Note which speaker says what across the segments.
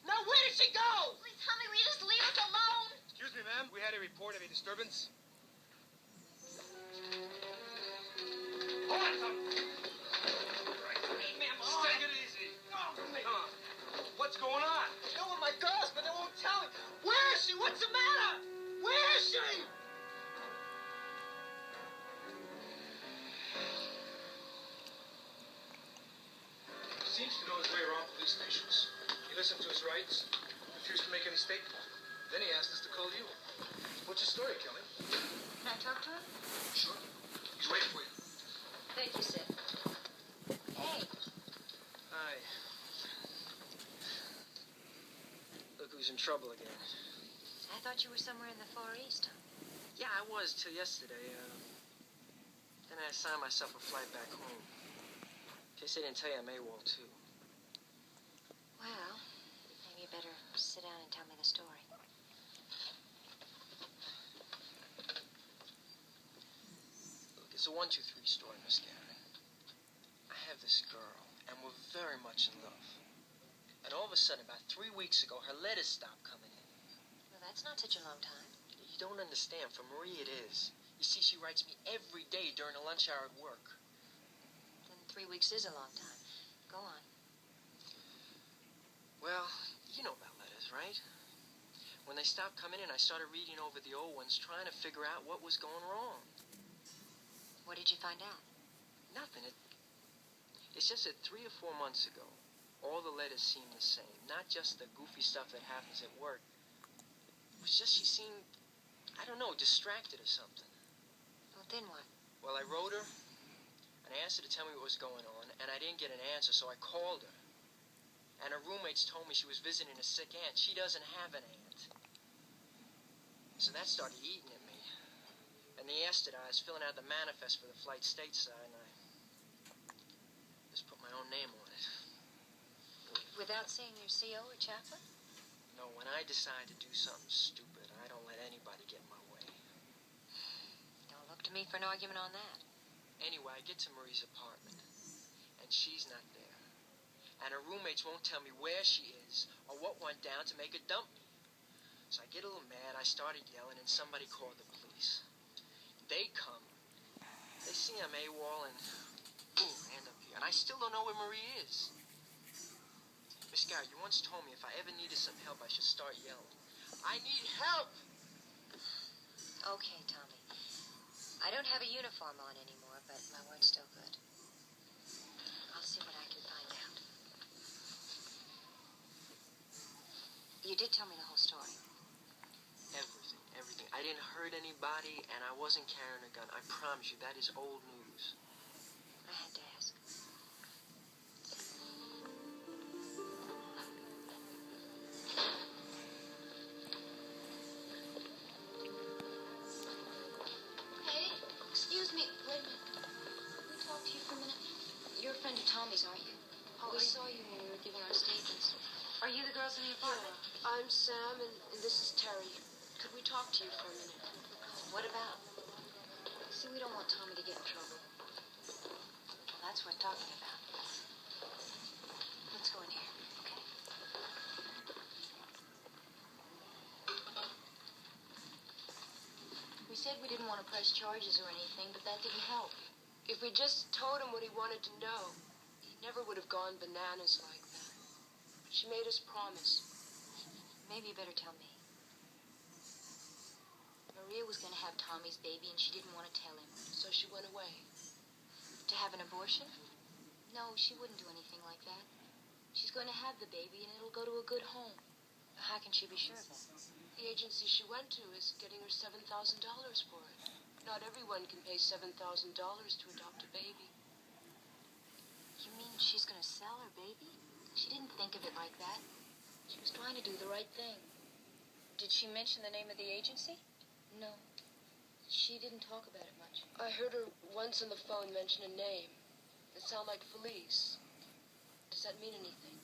Speaker 1: Now, where did she go?
Speaker 2: Please, Tommy, will you just leave us alone?
Speaker 3: Excuse me, ma'am. We had a report of a disturbance. Hold on, Tommy.
Speaker 1: Ma'am,
Speaker 3: Take it easy. Come on. What's going on?
Speaker 1: They were my girls, but they won't tell me. Where is she? What's the matter? Where is she?
Speaker 3: Seems to know his way around police stations. He listened to his rights, refused to make any statement. Then he asked us to call you. What's your story, Kelly?
Speaker 2: Can I talk to him?
Speaker 3: Sure. He's waiting for you.
Speaker 2: Thank you, Sid. Hey.
Speaker 4: Hi. Look who's in trouble again.
Speaker 2: I thought you were somewhere in the Far East.
Speaker 4: Yeah, I was till yesterday. Then I assigned myself a flight back home. In case they didn't tell you, I'm AWOL too.
Speaker 2: Well, maybe you better sit down and tell me the story.
Speaker 4: Look, it's a 1, 2, 3 story, Miss Gary. I have this girl, and we're very much in love. And all of a sudden, about 3 weeks ago, her letters stopped coming in.
Speaker 2: Well, that's not such a long time.
Speaker 4: You don't understand. For Marie, it is. You see, she writes me every day during the lunch hour at work.
Speaker 2: Then 3 weeks is a long time. Go on.
Speaker 4: Well, you know about letters, right? When they stopped coming in, I started reading over the old ones, trying to figure out what was going wrong.
Speaker 2: What did you find out?
Speaker 4: Nothing. It's just that 3 or 4 months ago, all the letters seemed the same. Not just the goofy stuff that happens at work. It was just she seemed, I don't know, distracted or something.
Speaker 2: Well, then what?
Speaker 4: Well, I wrote her, and I asked her to tell me what was going on, and I didn't get an answer, so I called her. And her roommates told me she was visiting a sick aunt. She doesn't have an aunt. So that started eating at me. And then yesterday, I was filling out the manifest for the flight stateside, and I just put my own name on it.
Speaker 2: Without seeing your CO or chaplain?
Speaker 4: No, when I decide to do something stupid, I don't let anybody get in my way.
Speaker 2: Don't look to me for an argument on that.
Speaker 4: Anyway, I get to Marie's apartment, and she's not there. And her roommates won't tell me where she is or what went down to make her dump me. So I get a little mad, I started yelling, and somebody called the police. They come, they see I'm AWOL, and boom, I end up here. And I still don't know where Marie is. Miss Gary, you once told me if I ever needed some help, I should start yelling. I need help!
Speaker 2: Okay, Tommy. I don't have a uniform on anymore, but my word's still good. I'll see what I can find out. You did tell me the whole story.
Speaker 4: Everything. I didn't hurt anybody, and I wasn't carrying a gun. I promise you, that is old news.
Speaker 2: I had to ask.
Speaker 5: Hey, excuse me. Wait a minute. Can we talk to you for a minute? You're a friend of Tommy's, aren't you? We saw you when we were giving our statements.
Speaker 2: Are you the girls in the apartment?
Speaker 5: I'm Sam, and this is Terry. Could we talk to you for a minute?
Speaker 2: What about?
Speaker 5: See, we don't want Tommy to get in trouble.
Speaker 2: Well, that's worth talking about. Let's go in here, okay?
Speaker 5: We said we didn't want to press charges or anything, but that didn't help. If we just told him what he wanted to know, he never would have gone bananas like that. She made us promise.
Speaker 2: Maybe you better tell me.
Speaker 5: Maria was going to have Tommy's baby, and she didn't want to tell him, so she went away.
Speaker 2: To have an abortion?
Speaker 5: No, she wouldn't do anything like that. She's going to have the baby, and it'll go to a good home.
Speaker 2: How can she be sure of that?
Speaker 5: The agency she went to is getting her $7,000 for it. Not everyone can pay $7,000 to adopt a baby.
Speaker 2: You mean she's going to sell her baby?
Speaker 5: She didn't think of it like that. She was trying to do the right thing.
Speaker 2: Did she mention the name of the agency?
Speaker 5: No. She didn't talk about it much. I heard her once on the phone mention a name. It sounded like Felice. Does that mean anything?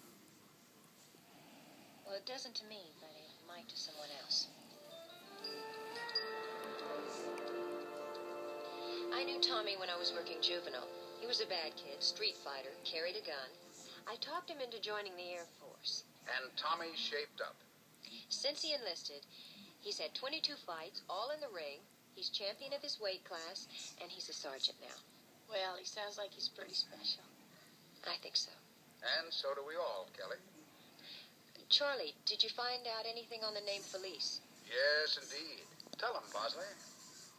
Speaker 2: Well, it doesn't to me, but it might to someone else. I knew Tommy when I was working juvenile. He was a bad kid, street fighter, carried a gun. I talked him into joining the Air Force.
Speaker 6: And Tommy's shaped up.
Speaker 2: Since he enlisted, he's had 22 fights, all in the ring. He's champion of his weight class, and he's a sergeant now.
Speaker 5: Well, he sounds like he's pretty special.
Speaker 2: I think so.
Speaker 6: And so do we all, Kelly.
Speaker 2: Charlie, did you find out anything on the name Felice?
Speaker 6: Yes, indeed. Tell him, Bosley.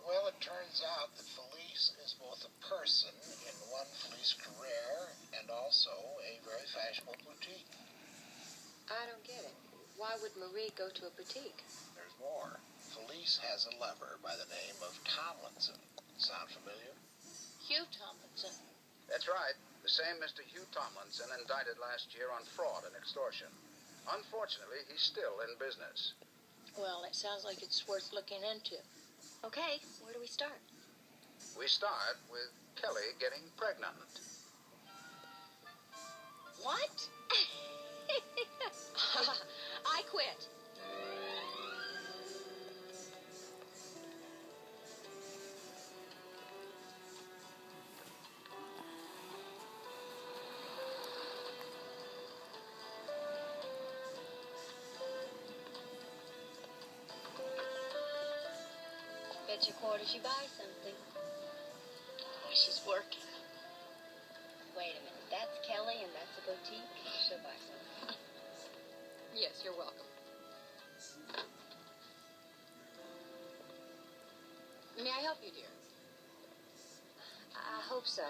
Speaker 7: Well, it turns out that Felice is both a person in one Felice career and also a very fashionable boutique.
Speaker 2: I don't get it. Why would Marie go to a boutique?
Speaker 7: There's more. Felice has a lover by the name of Tomlinson. Sound familiar?
Speaker 5: Hugh Tomlinson.
Speaker 6: That's right. The same Mr. Hugh Tomlinson indicted last year on fraud and extortion. Unfortunately, he's still in business.
Speaker 5: Well, it sounds like it's worth looking into.
Speaker 2: Okay, where do we start?
Speaker 6: We start with Kelly getting pregnant.
Speaker 2: What? I quit. Bet your quarter she buys something.
Speaker 5: Oh, she's working.
Speaker 2: Wait a minute, that's Kelly and that's a boutique. She'll buy something.
Speaker 5: Yes, you're welcome. May I help you, dear?
Speaker 2: I hope so.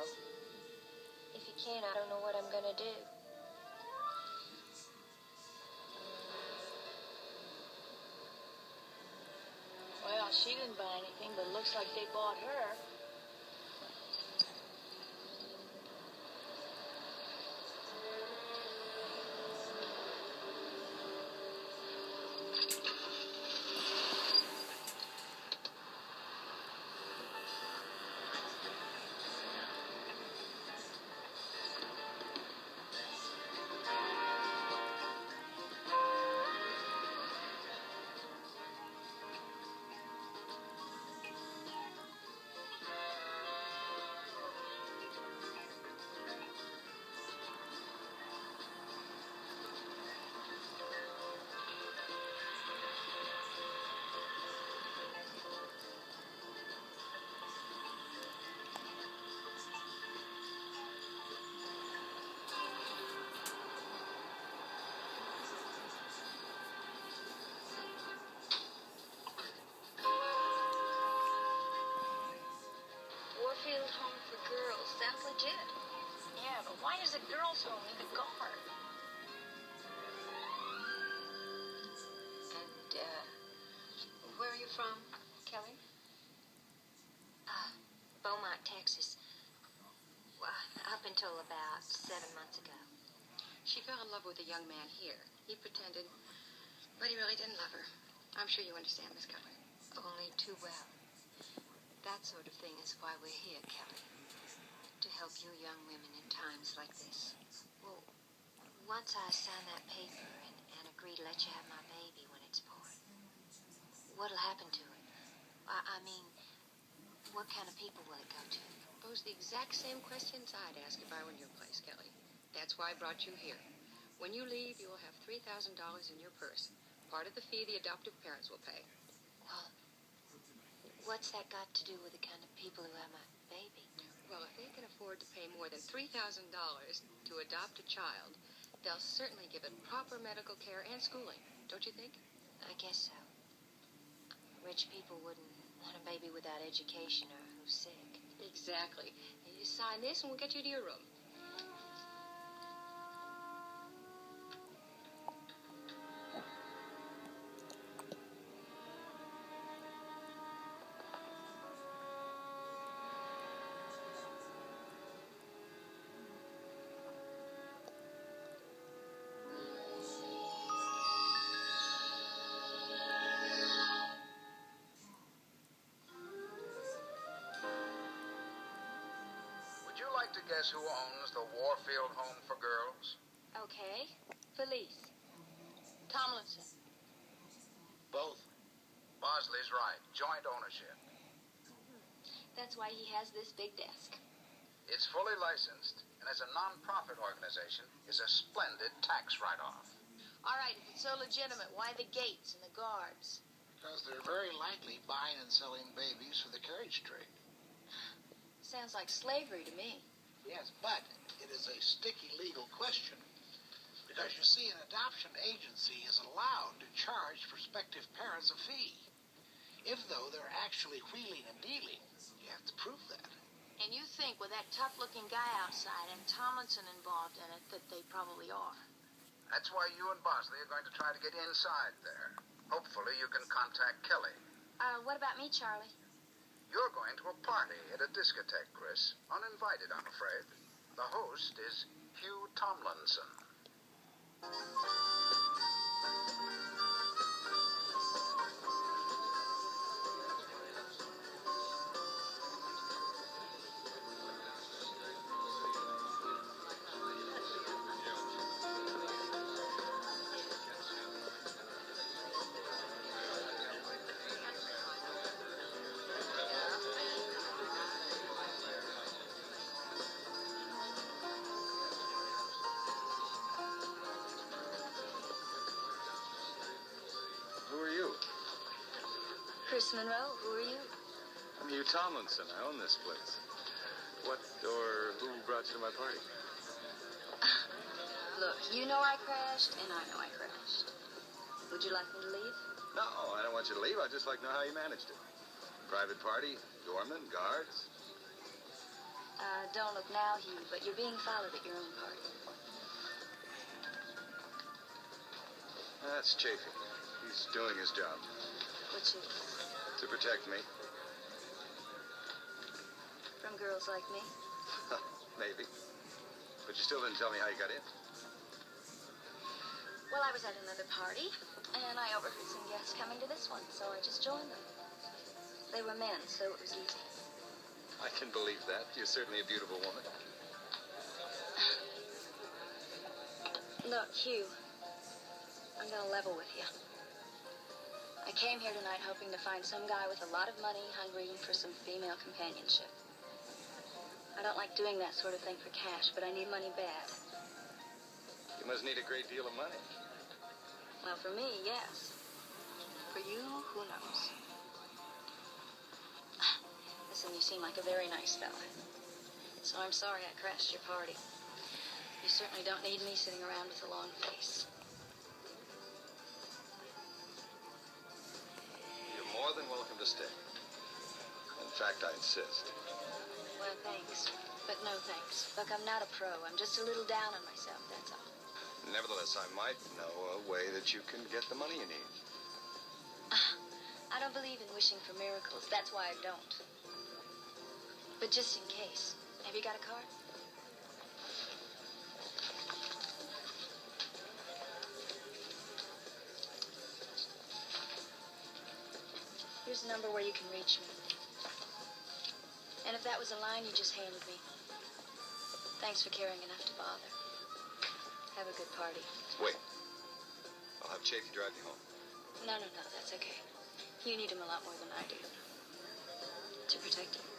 Speaker 2: If you can't, I don't know what I'm gonna do.
Speaker 5: Well, she didn't buy anything, but it looks like they bought her.
Speaker 2: Warfield Home for Girls. Sounds legit.
Speaker 5: Yeah, but why does a girls' home need a guard?
Speaker 2: And, where are you from, Kelly? Beaumont, Texas. Well, up until about 7 months ago.
Speaker 8: She fell in love with a young man here. He pretended, but he really didn't love her. I'm sure you understand, Miss Keller.
Speaker 2: Only too well. That sort of thing is why we're here, Kelly. To help you young women in times like this. Well, once I sign that paper and agree to let you have my baby when it's born, what'll happen to it? I mean, what kind of people will it go to?
Speaker 8: Pose the exact same questions I'd ask if I were in your place, Kelly. That's why I brought you here. When you leave, you will have $3,000 in your purse. Part of the fee the adoptive parents will pay.
Speaker 2: Well, what's that got to do with the kind of people who have my baby?
Speaker 8: Well, if they can afford to pay more than $3,000 to adopt a child, they'll certainly give it proper medical care and schooling. Don't you think?
Speaker 2: I guess so. Rich people wouldn't want a baby without education or who's sick.
Speaker 8: Exactly. You sign this and we'll get you to your room.
Speaker 6: Would you like to guess who owns the Warfield Home for Girls?
Speaker 2: Okay. Felice.
Speaker 5: Tomlinson.
Speaker 7: Both.
Speaker 6: Bosley's right. Joint ownership.
Speaker 2: That's why he has this big desk.
Speaker 6: It's fully licensed, and as a non-profit organization, is a splendid tax write-off.
Speaker 5: I
Speaker 2: so legitimate? Why the gates and the guards?
Speaker 7: Because they're very likely buying and selling babies for the carriage trade.
Speaker 2: Sounds like slavery to me.
Speaker 7: Yes, but it is a sticky legal question. Because you see, an adoption agency is allowed to charge prospective parents a fee. If, though, they're actually wheeling and dealing, you have to prove that.
Speaker 2: And you think with that tough-looking guy outside and Tomlinson involved in it that they probably are.
Speaker 6: That's why you and Bosley are going to try to get inside there. Hopefully you can contact Kelly.
Speaker 2: What about me, Charlie?
Speaker 6: You're going to a party at a discotheque, Chris. Uninvited, I'm afraid. The host is Hugh Tomlinson.
Speaker 9: Who are you?
Speaker 2: Chris Monroe, who are you?
Speaker 9: I'm Hugh Tomlinson. I own this place. What or who brought you to my party?
Speaker 2: Look, you know I crashed, and I know I crashed. Would you like me to leave?
Speaker 9: No, I don't want you to leave. I'd just like to know how you managed it. Private party, doorman, guards.
Speaker 2: Don't look now, Hugh, but you're being followed at your own party.
Speaker 9: That's Chafee. He's doing his job.
Speaker 2: Which is
Speaker 9: To protect me.
Speaker 2: from girls like me.
Speaker 9: Maybe. But you still didn't tell me how you got in.
Speaker 2: Well, I was at another party, and I overheard some guests coming to this one, so I just joined them. They were men, so it was easy.
Speaker 9: I can believe that. You're certainly a beautiful woman.
Speaker 2: Look, Hugh, I'm gonna level with you. I came here tonight hoping to find some guy with a lot of money hungry for some female companionship. I don't like doing that sort of thing for cash, but I need money bad.
Speaker 9: You must need a great deal of money.
Speaker 2: Well, for me, yes. For you, who knows? Listen, you seem like a very nice fella. So I'm sorry I crashed your party. You certainly don't need me sitting around with a long face.
Speaker 9: You're more than welcome to stay. In fact, I insist.
Speaker 2: Well, thanks. But no thanks. Look, I'm not a pro. I'm just a little down on myself, that's all.
Speaker 9: Nevertheless, I might know a way that you can get the money you need.
Speaker 2: I don't believe in wishing for miracles. That's why I don't. But just in case, have you got a card? Here's a number where you can reach me. And if that was a line you just handed me, thanks for caring enough to bother. Have a good party.
Speaker 9: Wait. I'll have Chafee drive you home.
Speaker 2: No, that's okay. You need him a lot more than I do. To protect you.